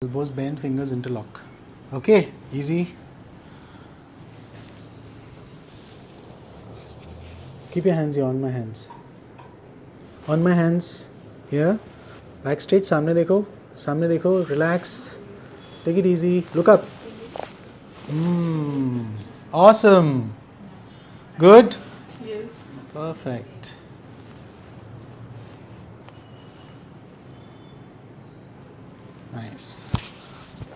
elbows bend, fingers interlock. Okay, easy. Keep your hands here on my hands. On my hands. Here. Back straight. सामने देखो. सामने देखो. Relax. Take it easy. Look up. Awesome. Good? Yes. Perfect. Nice.